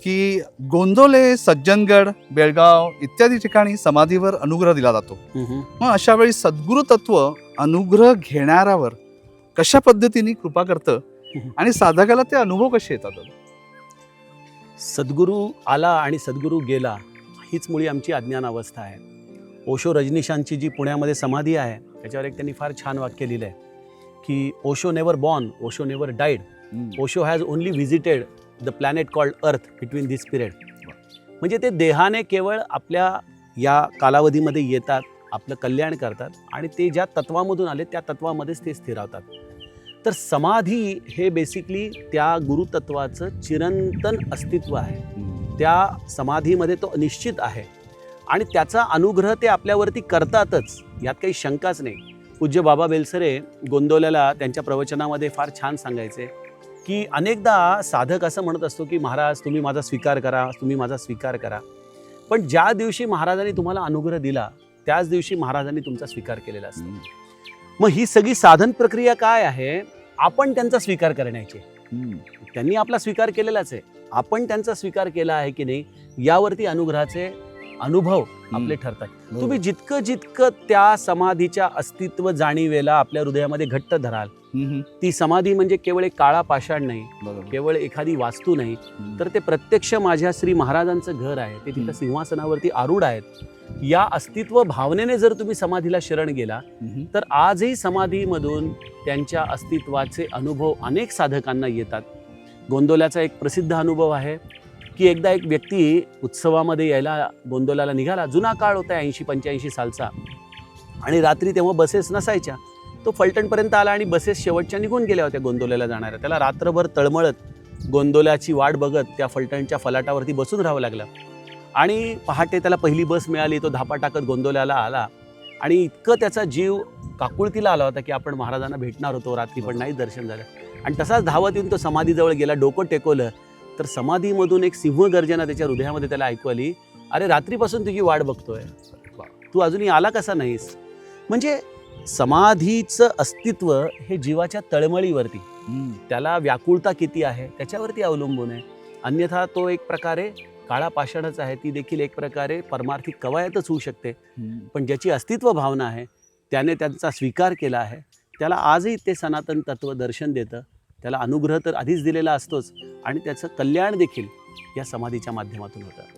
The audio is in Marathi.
की गोंदवले, सज्जनगड, बेळगाव इत्यादी ठिकाणी समाधीवर अनुग्रह दिला जातो. मग अशा वेळी सद्गुरु तत्व अनुग्रह घेणाऱ्यावर कशा पद्धतीने कृपा करतं आणि साधकाला ते अनुभव कसे येतात? सद्गुरू आला आणि सद्गुरू गेला हीच मुळी आमची अज्ञान अवस्था आहे. ओशो रजनीशांची जी पुण्यामध्ये समाधी आहे त्याच्यावर एक त्यांनी फार छान वाक्य लिहिलं आहे की Osho never born, Osho never died, Osho has only visited the planet called अर्थ बिटवीन दिस पिरियड. म्हणजे ते देहाने केवळ आपल्या या कालावधीमध्ये येतात, आपलं कल्याण करतात आणि ते ज्या तत्वामधून आले त्या तत्वामध्येच ते स्थिरावतात. तर समाधी हे बेसिकली त्या गुरुतत्वाचं चिरंतन अस्तित्व आहे. त्या समाधीमध्ये तो निश्चित आहे आणि त्याचा अनुग्रह ते आपल्यावरती करतातच, यात काही शंकाच नाही. पूज्य बाबा बेलसरे गोंदवल्याला त्यांच्या प्रवचनामध्ये फार छान सांगायचे की अनेकदा साधक असं म्हणत असतो की महाराज तुम्ही माझा स्वीकार करा, तुम्ही माझा स्वीकार करा. पण ज्या दिवशी महाराजांनी तुम्हाला अनुग्रह दिला त्याच दिवशी महाराजांनी तुमचा स्वीकार केलेला असतो. मग ही सगळी साधन प्रक्रिया काय आहे? आपण त्यांचा स्वीकार करण्याची. त्यांनी आपला स्वीकार केलेलाच आहे, आपण त्यांचा स्वीकार केला आहे की नाही यावरती अनुग्रहाचे अनुभव आपले ठरतात. तुम्ही जितकं जितकं त्या समाधीच्या अस्तित्व जाणीवेला आपल्या हृदयामध्ये घट्ट धराल, ती समाधी म्हणजे केवळ एक काळा पाषाण नाही, केवळ एखादी वास्तू नाही, तर ते प्रत्यक्ष माझ्या श्री महाराजांचं घर आहे. ते तिथं सिंहासनावरती आरूढ आहेत. या अस्तित्व भावनेने जर तुम्ही समाधीला शरण गेला तर आजही समाधीमधून त्यांच्या अस्तित्वाचे अनुभव अनेक साधकांना येतात. गोंदवल्याचा एक प्रसिद्ध अनुभव आहे की एकदा एक व्यक्ती उत्सवामध्ये यायला गोंदवल्याला निघाला. जुना काळ होता 80-85 सालचा आणि रात्री तेव्हा बसेस नसायच्या. तो फलटणपर्यंत आला आणि बसेस शेवटच्या निघून गेल्या होत्या गोंदवल्याला जाणाऱ्या. त्याला रात्रभर तळमळत गोंदवल्याची वाट बघत त्या फलटणच्या फलाटावरती बसून राहावं लागलं आणि पहाटे त्याला पहिली बस मिळाली. तो धापा टाकत गोंदवल्याला आला आणि इतकं त्याचा जीव काकुळतीला आला होता की आपण महाराजांना भेटणार होतो रात्री, पण नाही दर्शन झालं. आणि तसाच धावत येऊन तो समाधीजवळ गेला, डोकं टेकवलं तर समाधीमधून एक सिंहगर्जना त्याच्या हृदयामध्ये त्याला ऐकू आली, अरे रात्रीपासून तुझी वाट बघतोय, तू अजूनही आला कसा नाहीस? म्हणजे समाधीचं अस्तित्व हे जीवाच्या तळमळीवरती, त्याला व्याकुळता किती आहे त्याच्यावरती अवलंबून आहे. अन्यथा तो एक प्रकारे काळा पाषाणच आहे, ती देखील एक प्रकारे परमार्थिक कवायतच होऊ शकते. पण ज्याची अस्तित्व भावना आहे त्याने त्यांचा स्वीकार केला आहे, त्याला आजही ते सनातन तत्व दर्शन देतं. त्याला अनुग्रह तर आधीच दिलेला असतोच आणि त्याचं कल्याण देखील या समाधीच्या माध्यमातून होतं.